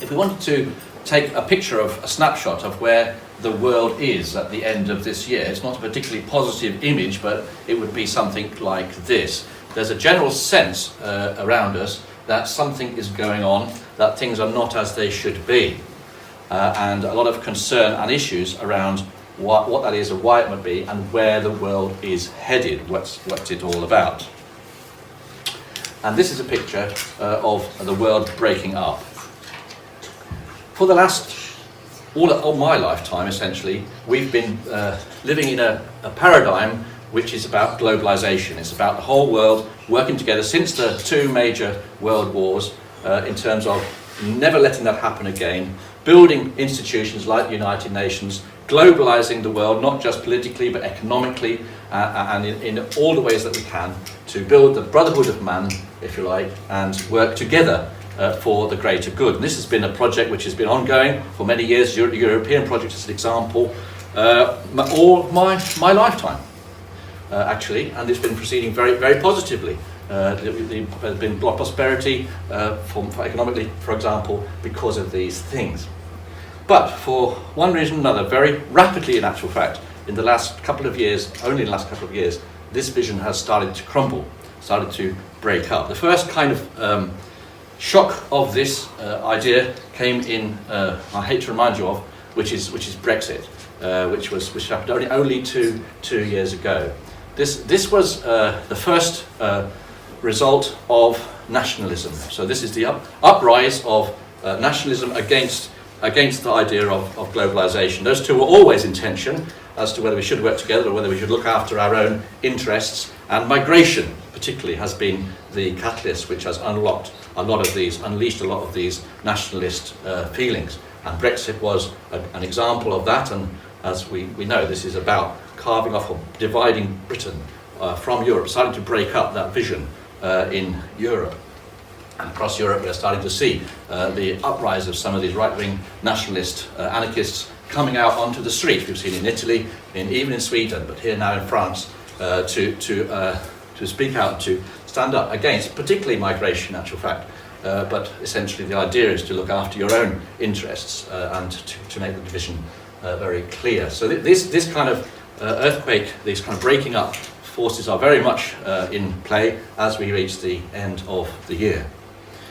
If we wanted to take a picture of a snapshot of where the world is at the end of this year, it's not a particularly positive image, but it would be something like this. There's a general sense around us that something is going on, that things are not as they should be, and a lot of concern and issues around what that is and why it might be, and where the world is headed, what's it all about. And this is a picture of the world breaking up. For the last, all of my lifetime essentially, we've been living in a paradigm which is about globalization. It's about the whole world working together since the two major world wars in terms of never letting that happen again, building institutions like the United Nations, globalizing the world, not just politically but economically, and in all the ways that we can, to build the brotherhood of man, if you like, and work together for the greater good. And this has been a project which has been ongoing for many years. The European project is an example, all my lifetime, actually, and it's been proceeding very, very positively. There's been a lot of prosperity for economically, for example, because of these things. But for one reason or another, very rapidly in actual fact, in the last couple of years, only in the last couple of years, this vision has started to crumble, started to break up. The first kind of shock of this idea came in, I hate to remind you of, which is Brexit, which happened only two years ago. This was the first result of nationalism. So this is the uprise of nationalism against the idea of globalization. Those two were always in tension as to whether we should work together or whether we should look after our own interests, and migration particularly has been the catalyst which has unleashed a lot of these nationalist feelings, and Brexit was an example of that. And as we know, this is about carving off or dividing Britain from Europe, starting to break up that vision in Europe. And across Europe we are starting to see the uprise of some of these right-wing nationalist anarchists coming out onto the street. We've seen in Italy, even in Sweden, but here now in France, to speak out, to stand up against particularly migration in actual fact. But essentially the idea is to look after your own interests and to make the division very clear. So this kind of earthquake, these kind of breaking up forces are very much in play as we reach the end of the year.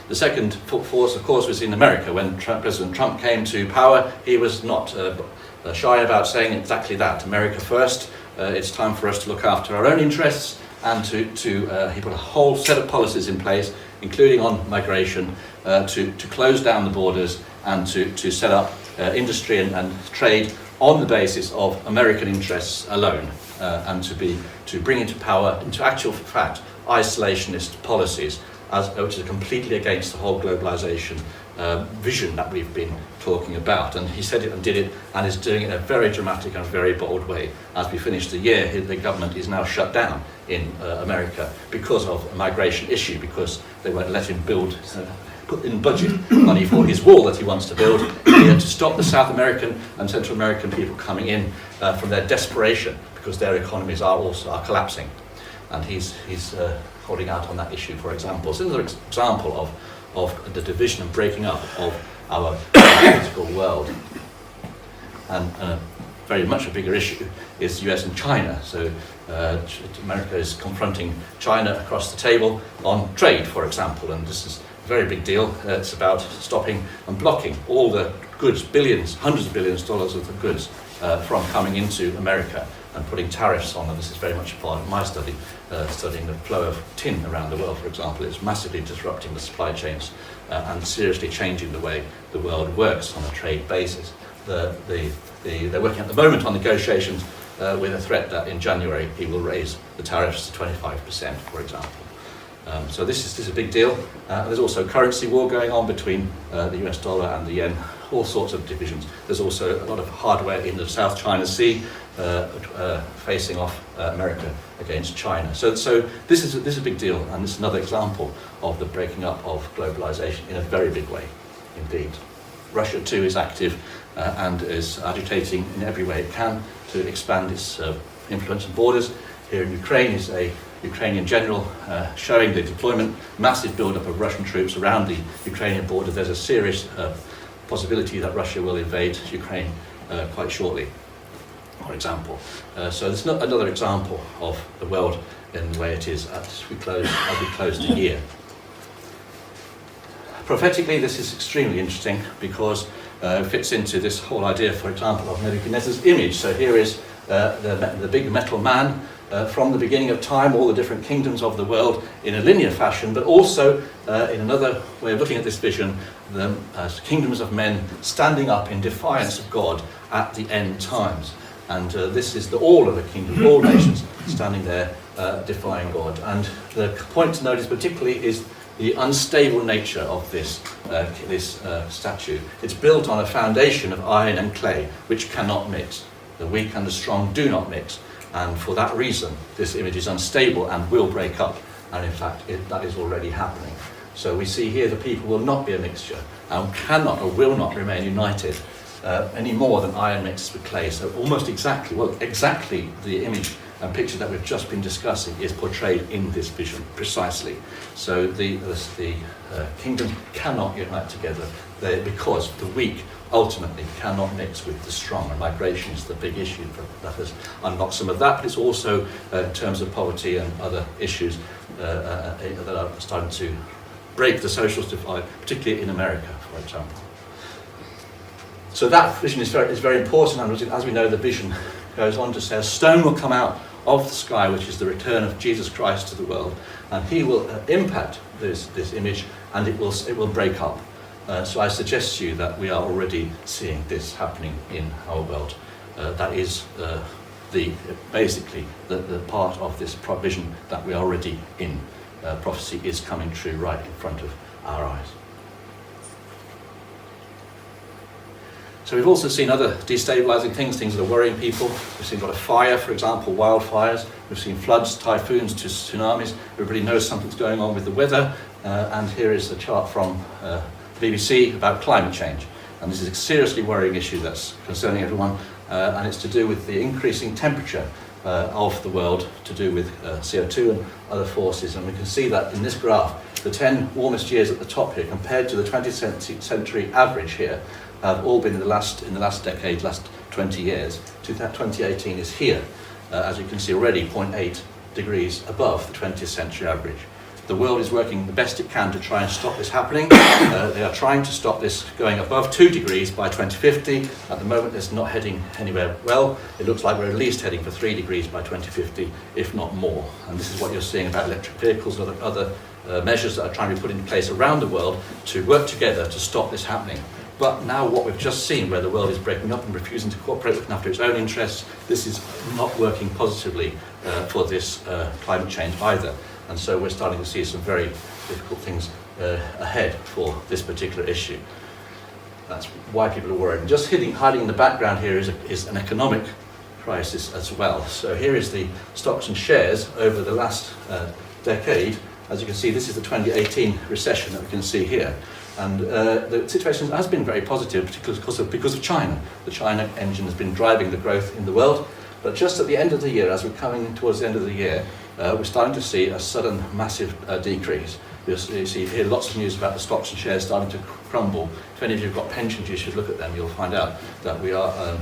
The second force, of course, was in America. When President Trump came to power, he was not shy about saying exactly that. America first. It's time for us to look after our own interests, and he put a whole set of policies in place, including on migration, to close down the borders and to set up industry and trade on the basis of American interests alone, and to bring into power, into actual fact, isolationist policies, which is completely against the whole globalization vision that we've been talking about. And he said it and did it, and is doing it in a very dramatic and very bold way. As we finish the year, the government is now shut down in America because of a migration issue, because they won't let him put in budget money for his wall that he wants to build here to stop the South American and Central American people coming in from their desperation, because their economies are collapsing. And he's holding out on that issue, for example. So another example of the division and breaking up of our political world. And very much a bigger issue is the US and China. So America is confronting China across the table on trade, for example, and this is a very big deal. It's about stopping and blocking all the goods, billions, hundreds of billions of dollars worth of goods from coming into America, and putting tariffs on them. This is very much a part of my study, studying the flow of tin around the world, for example. It's massively disrupting the supply chains and seriously changing the way the world works on a trade basis. They're working at the moment on negotiations with a threat that in January he will raise the tariffs to 25%, for example. So this is a big deal. There's also a currency war going on between the US dollar and the yen, all sorts of divisions. There's also a lot of hardware in the South China Sea facing off America against China. So this is a big deal, and this is another example of the breaking up of globalization in a very big way indeed. Russia too is active and is agitating in every way it can to expand its influence and borders. Here in Ukraine is a Ukrainian general showing the deployment, massive build-up of Russian troops around the Ukrainian border. There's a serious possibility that Russia will invade Ukraine quite shortly, for example. So there's another example of the world in the way it is as we close the year. Prophetically, this is extremely interesting because it fits into this whole idea, for example, of Nebuchadnezzar's image. So here is the big metal man from the beginning of time, all the different kingdoms of the world in a linear fashion, but also in another way of looking at this vision, the kingdoms of men standing up in defiance of God at the end times. And this is all of the kingdoms, all nations standing there defying God. And the point to notice particularly is the unstable nature of this statue. It's built on a foundation of iron and clay, which cannot mix. The weak and the strong do not mix. And for that reason, this image is unstable and will break up. And in fact, that is already happening. So we see here the people will not be a mixture and cannot or will not remain united any more than iron mixes with clay. So almost exactly the image and picture that we've just been discussing is portrayed in this vision, precisely. So the kingdom cannot unite together because the weak ultimately cannot mix with the strong, and migration is the big issue that has unlocked some of that, but it's also in terms of poverty and other issues that are starting to break the social divide, particularly in America, for example. So that vision is very important, and as we know, the vision goes on to say a stone will come out of the sky, which is the return of Jesus Christ to the world, and he will impact this image, and it will break up. So I suggest to you that we are already seeing this happening in our world. That is basically the part of this provision that we are already in. Prophecy is coming true right in front of our eyes. So we've also seen other destabilizing things that are worrying people. We've seen a lot of fire, for example, wildfires. We've seen floods, typhoons, tsunamis. Everybody knows something's going on with the weather. And here is a chart from the BBC about climate change. And this is a seriously worrying issue that's concerning everyone. And it's to do with the increasing temperature of the world, to do with CO2 and other forces. And we can see that in this graph, the 10 warmest years at the top here, compared to the 20th century average here, have all been in the last decade, last 20 years. 2018 is here, as you can see already, 0.8 degrees above the 20th century average. The world is working the best it can to try and stop this happening. They are trying to stop this going above 2 degrees by 2050. At the moment, it's not heading anywhere well. It looks like we're at least heading for 3 degrees by 2050, if not more. And this is what you're seeing about electric vehicles and other measures that are trying to be put in place around the world to work together to stop this happening. But now what we've just seen, where the world is breaking up and refusing to cooperate, looking after its own interests, this is not working positively for this climate change either. And so we're starting to see some very difficult things ahead for this particular issue. That's why people are worried. And just hiding in the background here is an economic crisis as well. So here is the stocks and shares over the last decade. As you can see, this is the 2018 recession that we can see here. And the situation has been very positive, particularly because of China. The China engine has been driving the growth in the world. But just at the end of the year, as we're coming towards the end of the year, we're starting to see a sudden massive decrease. You see here lots of news about the stocks and shares starting to crumble. If any of you have got pensions, you should look at them. You'll find out that we are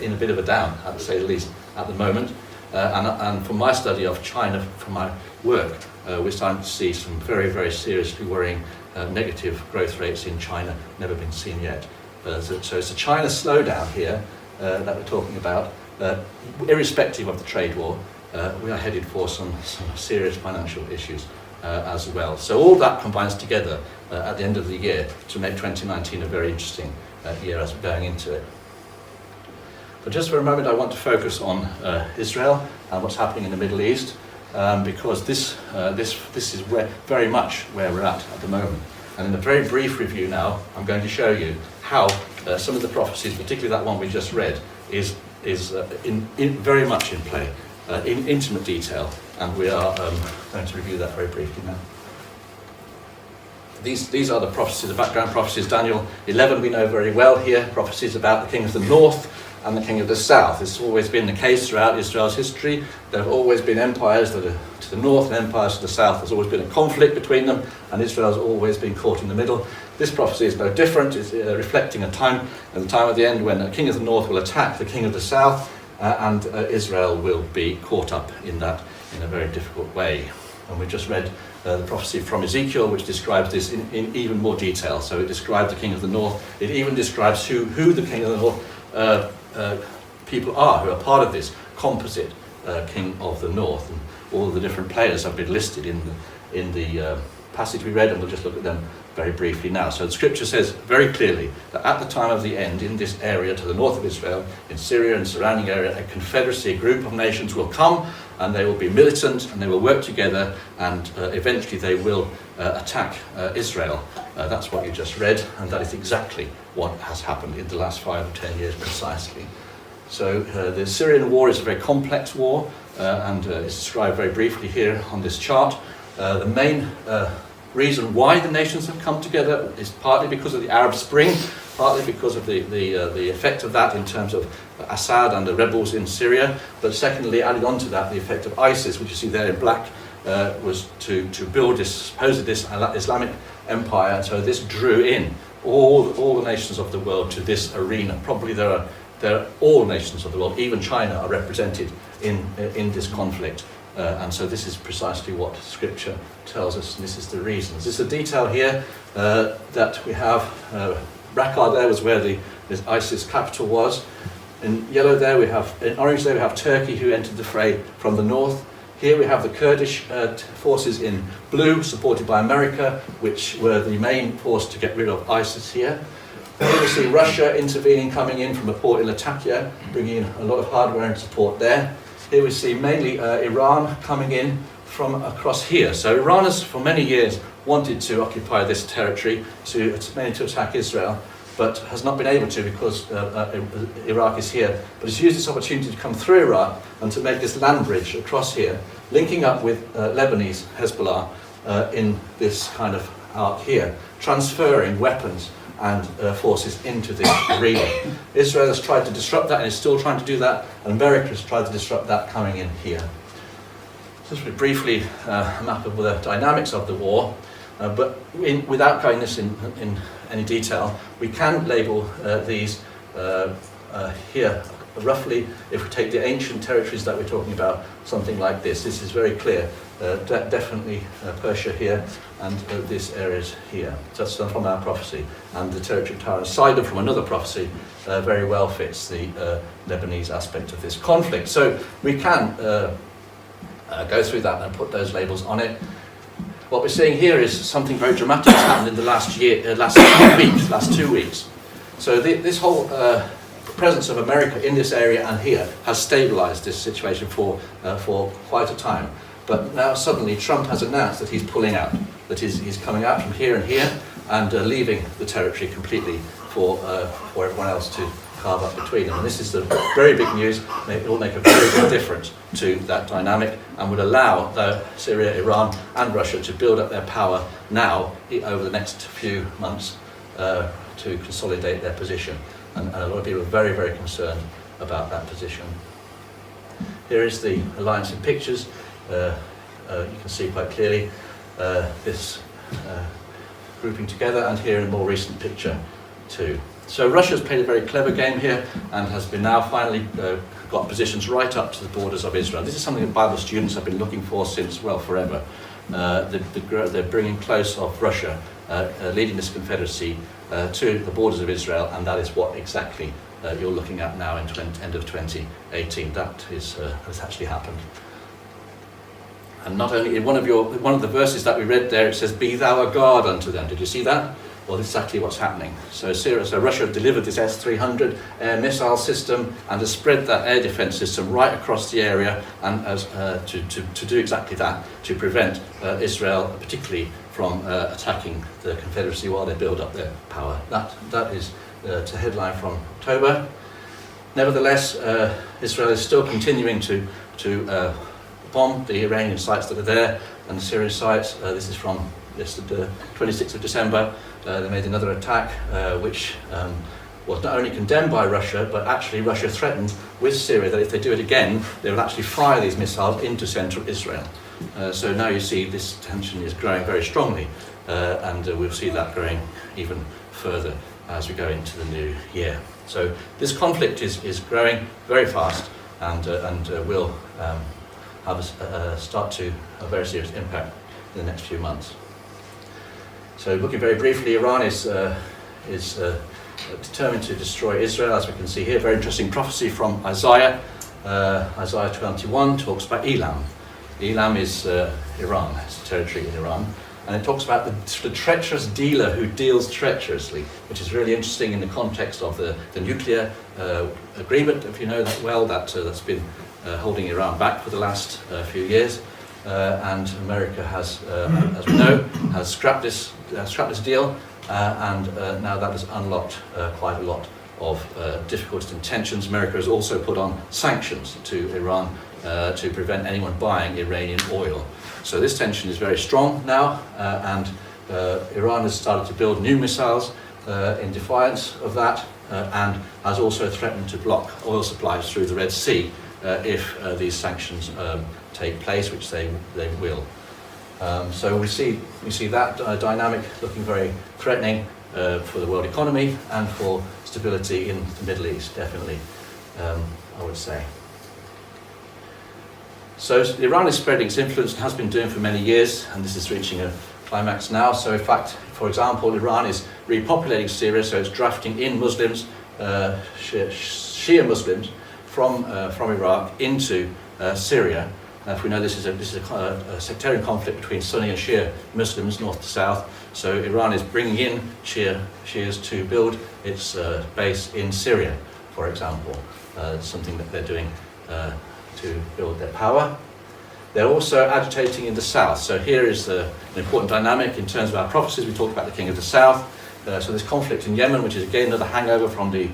in a bit of a down, to say the least, at the moment. And from my study of China, from my work, we're starting to see some very, very seriously worrying negative growth rates in China, never been seen yet. So it's a China slowdown here that we're talking about. Irrespective of the trade war, we are headed for some serious financial issues as well. So all that combines together at the end of the year to make 2019 a very interesting year as we're going into it. But just for a moment, I want to focus on Israel and what's happening in the Middle East, because this is very much where we're at the moment. And in a very brief review now, I'm going to show you how some of the prophecies, particularly that one we just read, is very much in play, in intimate detail, and we are going to review that very briefly now. These are the prophecies, the background prophecies. Daniel 11 we know very well here, prophecies about the king of the north and the king of the south. It's always been the case throughout Israel's history. There have always been empires that are to the north and empires to the south. There's always been a conflict between them, and Israel's always been caught in the middle. This prophecy is no different. It's reflecting a time, at the time of the end, when the king of the north will attack the king of the south, and Israel will be caught up in that in a very difficult way. And we just read the prophecy from Ezekiel, which describes this in even more detail. So it describes the king of the north. It even describes who the king of the north people are, who are part of this composite king of the north. And all of the different players have been listed in the passage we read, and we'll just look at them very briefly now. So the scripture says very clearly that at the time of the end, in this area to the north of Israel, in Syria and surrounding area, a confederacy, a group of nations will come, and they will be militant, and they will work together, and eventually they will attack Israel. That's what you just read, and that is exactly what has happened in the last 5 or 10 years precisely. So the Syrian war is a very complex war, and it's described very briefly here on this chart. The main reason why the nations have come together is partly because of the Arab Spring, partly because of the effect of that in terms of Assad and the rebels in Syria, but secondly, added on to that, the effect of ISIS, which you see there in black, was to build this supposed Islamic empire, and so this drew in all the nations of the world to this arena. Probably there are all nations of the world, even China, are represented in this conflict. And so this is precisely what Scripture tells us, and this is the reason. This is a detail here that we have. Raqqa there was where the ISIS capital was. In yellow there we have, in orange there we have Turkey, who entered the fray from the north. Here we have the Kurdish forces in blue, supported by America, which were the main force to get rid of ISIS here. Here we see Russia intervening, coming in from a port in Latakia, bringing in a lot of hardware and support there. Here we see mainly Iran coming in from across here. So Iran has for many years wanted to occupy this territory, mainly to attack Israel, but has not been able to because Iraq is here. But it's used this opportunity to come through Iraq and to make this land bridge across here, linking up with Lebanese Hezbollah in this kind of arc here, transferring weapons and forces into this arena. Israel has tried to disrupt that and is still trying to do that, and America has tried to disrupt that coming in here. Just briefly a map of the dynamics of the war, but without going this in any detail, we can label these here roughly, if we take the ancient territories that we're talking about, something like this. This is very clear. Definitely Persia here, and this area is here. So that's from our prophecy. And the territory of Tyre and Sidon from another prophecy very well fits the Lebanese aspect of this conflict. So we can go through that and put those labels on it. What we're seeing here is something very dramatic has happened in the last 2 weeks. So this whole presence of America in this area and here has stabilised this situation for quite a time. But now suddenly Trump has announced that he's pulling out, that he's coming out from here and leaving the territory completely for everyone else to carve up between them. And this is the very big news. It will make a very big difference to that dynamic and would allow Syria, Iran and Russia to build up their power now over the next few months to consolidate their position. And a lot of people are very, very concerned about that position. Here is the alliance in pictures. You can see quite clearly this grouping together, and here in a more recent picture too. So Russia's played a very clever game here and has been now finally got positions right up to the borders of Israel. This is something that Bible students have been looking for since, well, forever. They're bringing close of Russia, leading this confederacy to the borders of Israel, and that is what exactly you're looking at now in end of 2018. That has actually happened. And not only in one of the verses that we read there, it says, "Be thou a guard unto them." Did you see that? Well, this is exactly what's happening. So Russia delivered this S-300 air missile system and has spread that air defence system right across the area, and as to do exactly that, to prevent Israel, particularly from attacking the Confederacy while they build up their power. That is a headline from October. Nevertheless, Israel is still continuing to bomb the Iranian sites that are there and the Syrian sites. This is from the 26th of December. They made another attack which was not only condemned by Russia, but actually Russia threatened with Syria that if they do it again, they will actually fire these missiles into central Israel. So now you see this tension is growing very strongly, and we'll see that growing even further as we go into the new year. So this conflict is growing very fast, and will start to have a very serious impact in the next few months. So looking very briefly, Iran is determined to destroy Israel, as we can see here. Very interesting prophecy from Isaiah. Isaiah 21 talks about Elam. Elam is Iran, it's a territory in Iran. And it talks about the treacherous dealer who deals treacherously, which is really interesting in the context of the nuclear agreement, if you know that well, that's been holding Iran back for the last few years. And America has, as we know, has scrapped this deal, and now that has unlocked quite a lot of difficulties and tensions. America has also put on sanctions to Iran to prevent anyone buying Iranian oil. So this tension is very strong now, and Iran has started to build new missiles in defiance of that, and has also threatened to block oil supplies through the Red Sea if these sanctions take place, which they will. So we see that dynamic looking very threatening for the world economy and for stability in the Middle East, definitely, I would say. So Iran is spreading its influence and has been doing for many years, and this is reaching a climax now. So in fact, for example, Iran is repopulating Syria, so it's drafting in Muslims, Shia Muslims from Iraq into Syria. If we know this is a sectarian conflict between Sunni and Shia Muslims, north to south, so Iran is bringing in Shias to build its base in Syria, for example, something that they're doing to build their power. They're also agitating in the south. So here is an important dynamic in terms of our prophecies. We talked about the king of the south. So this conflict in Yemen, which is again another hangover from the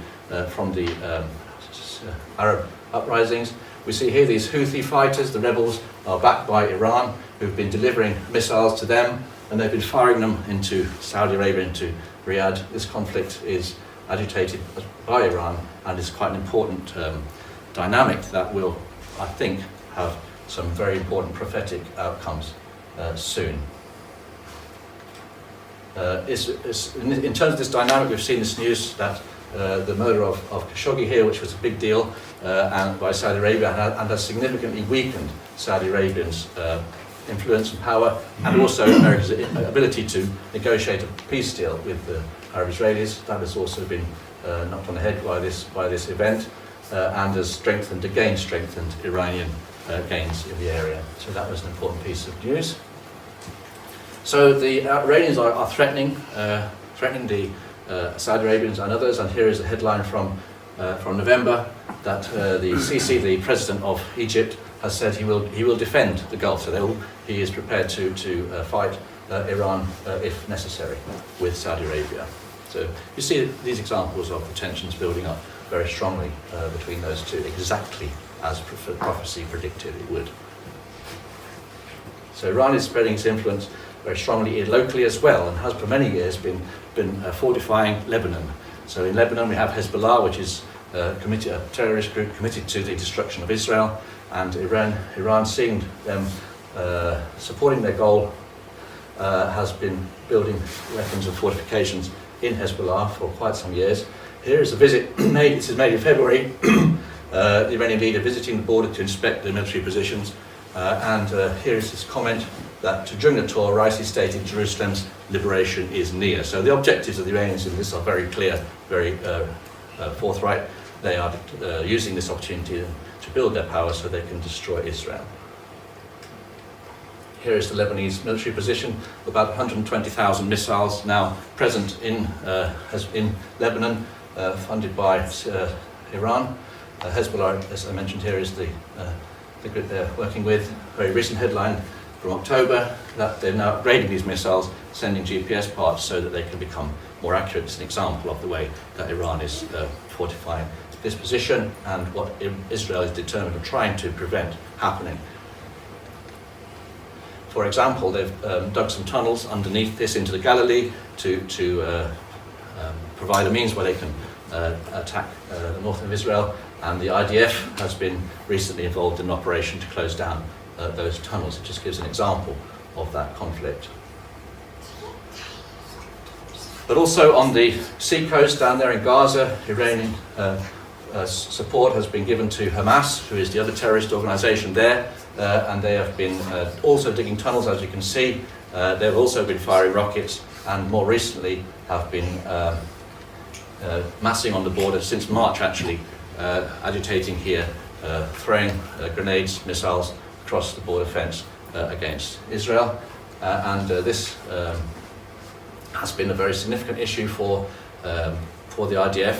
Arab uprisings. We see here these Houthi fighters, the rebels, are backed by Iran, who've been delivering missiles to them, and they've been firing them into Saudi Arabia, into Riyadh. This conflict is agitated by Iran, and is quite an important dynamic that will, I think, have some very important prophetic outcomes soon. In terms of this dynamic, we've seen this news that the murder of Khashoggi here, which was a big deal, and by Saudi Arabia, and has significantly weakened Saudi Arabia's influence and power, and also America's ability to negotiate a peace deal with the Arab Israelis. That has also been knocked on the head by this event, and has strengthened Iranian gains in the area. So that was an important piece of news. So the Iranians are threatening the Saudi Arabians and others, and here is a headline from November that the Sisi, the president of Egypt, has said he will defend the Gulf. So he is prepared to fight Iran if necessary with Saudi Arabia. So you see these examples of the tensions building up very strongly between those two, exactly as prophecy predicted it would. So Iran is spreading its influence very strongly locally as well, and has for many years been fortifying Lebanon. So in Lebanon we have Hezbollah, which is a terrorist group committed to the destruction of Israel, and Iran, seeing them supporting their goal, has been building weapons and fortifications in Hezbollah for quite some years. Here is a visit made. This is made in February. The Iranian leader visiting the border to inspect the military positions, and here is his comment that during the tour, Raisi stated Jerusalem's liberation is near. So the objectives of the Iranians in this are very clear, very forthright. They are using this opportunity to build their power so they can destroy Israel. Here is the Lebanese military position, about 120,000 missiles now present in Lebanon, funded by Iran. Hezbollah, as I mentioned here, is the group they're working with. Very recent headline from October that they're now upgrading these missiles, sending GPS parts so that they can become more accurate. It's an example of the way that Iran is fortifying this position and what Israel is determined on trying to prevent happening. For example, they've dug some tunnels underneath this into the Galilee to provide a means where they can attack the north of Israel, and the IDF has been recently involved in an operation to close down those tunnels. It just gives an example of that conflict. But also on the seacoast down there in Gaza, Iranian support has been given to Hamas, who is the other terrorist organisation there, and they have been also digging tunnels, as you can see. They've also been firing rockets, and more recently have been massing on the border since March, actually, agitating here, throwing grenades, missiles across the border fence against Israel. This has been a very significant issue for the IDF.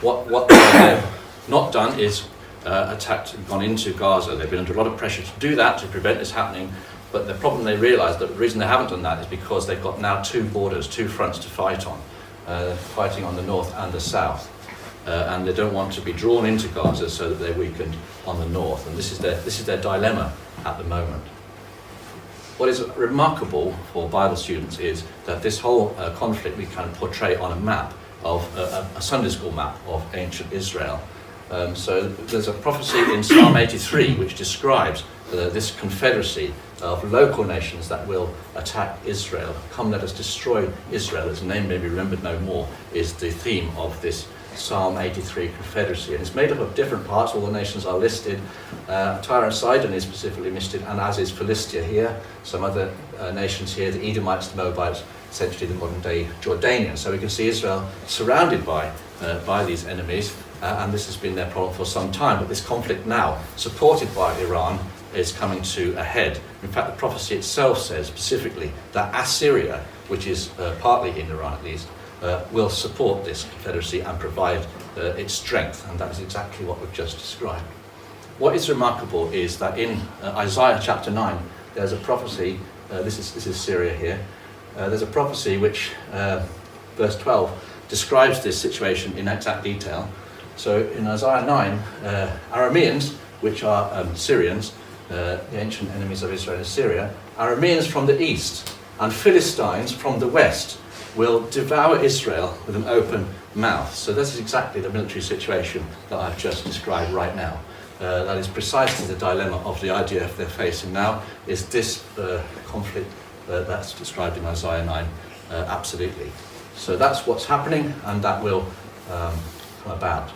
What they have not done is attacked and gone into Gaza. They've been under a lot of pressure to do that, to prevent this happening, but the problem they realise, that the reason they haven't done that is because they've got now two borders, two fronts to fight on, fighting on the north and the south. And they don't want to be drawn into Gaza so that they're weakened on the north, and this is their dilemma at the moment. What is remarkable for Bible students is that this whole conflict we can portray on a map of a Sunday school map of ancient Israel. So there's a prophecy in Psalm 83 which describes this confederacy of local nations that will attack Israel. Come, let us destroy Israel, as the name may be remembered no more, is the theme of this Psalm 83 confederacy. And it's made up of different parts. All the nations are listed. Tyre and Sidon is specifically listed, and as is Philistia here. Some other nations here, the Edomites, the Moabites, essentially the modern day Jordanians. So we can see Israel surrounded by these enemies, and this has been their problem for some time. But this conflict now, supported by Iran, is coming to a head. In fact, the prophecy itself says specifically that Assyria, which is partly in Iran at least, will support this confederacy and provide its strength, and that is exactly what we've just described. What is remarkable is that in Isaiah chapter 9, there's a prophecy, this is Syria here, there's a prophecy which, verse 12, describes this situation in exact detail. So in Isaiah 9, Arameans, which are Syrians, the ancient enemies of Israel and Syria, Arameans from the east and Philistines from the west will devour Israel with an open mouth. So this is exactly the military situation that I've just described right now. That is precisely the dilemma of the IDF they're facing now, is this conflict that's described in Isaiah 9, absolutely. So that's what's happening, and that will come about.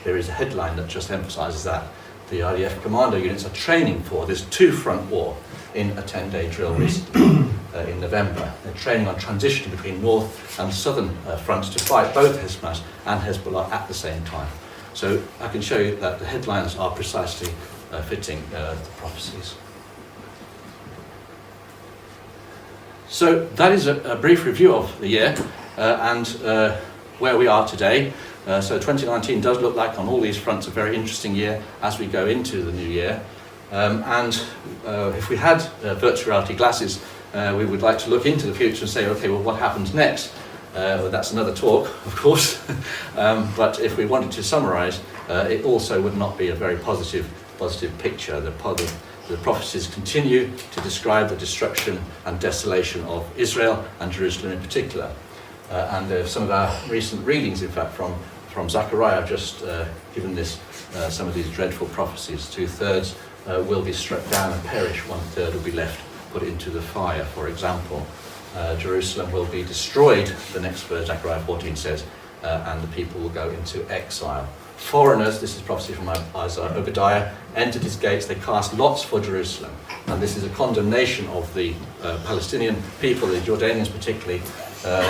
There is a headline that just emphasises that. The IDF commando units are training for this two-front war in a 10-day drill recently in November. They're training on transitioning between north and southern fronts to fight both Hamas and Hezbollah at the same time. So I can show you that the headlines are precisely fitting the prophecies. So that is a brief review of the year and where we are today. So 2019 does look like on all these fronts a very interesting year as we go into the new year. If we had virtual reality glasses, we would like to look into the future and say, okay, well, what happens next? Well, that's another talk, of course. But if we wanted to summarise, it also would not be a very positive picture. The prophecies continue to describe the destruction and desolation of Israel and Jerusalem in particular. And some of our recent readings, in fact, from Zechariah, have just given this some of these dreadful prophecies. 2/3 will be struck down and perish, 1/3 will be left put into the fire, for example. Jerusalem will be destroyed, the next verse, Zechariah 14 says, and the people will go into exile. Foreigners, this is prophecy from Isaiah, Obadiah, entered his gates, they cast lots for Jerusalem. And this is a condemnation of the Palestinian people, the Jordanians particularly,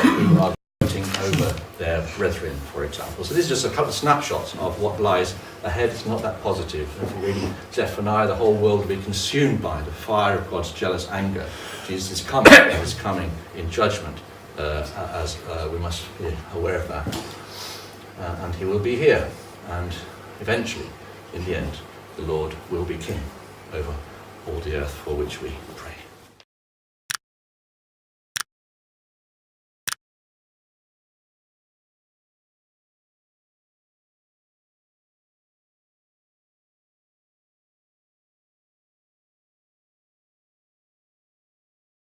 who are voting over their brethren, for example. So this is just a couple of snapshots of what lies ahead. It's not that positive. If you read Zephaniah, the whole world will be consumed by the fire of God's jealous anger. Jesus is coming, and is coming in judgment, as we must be aware of that. And he will be here, and eventually, in the end, the Lord will be king over all the earth for which we pray.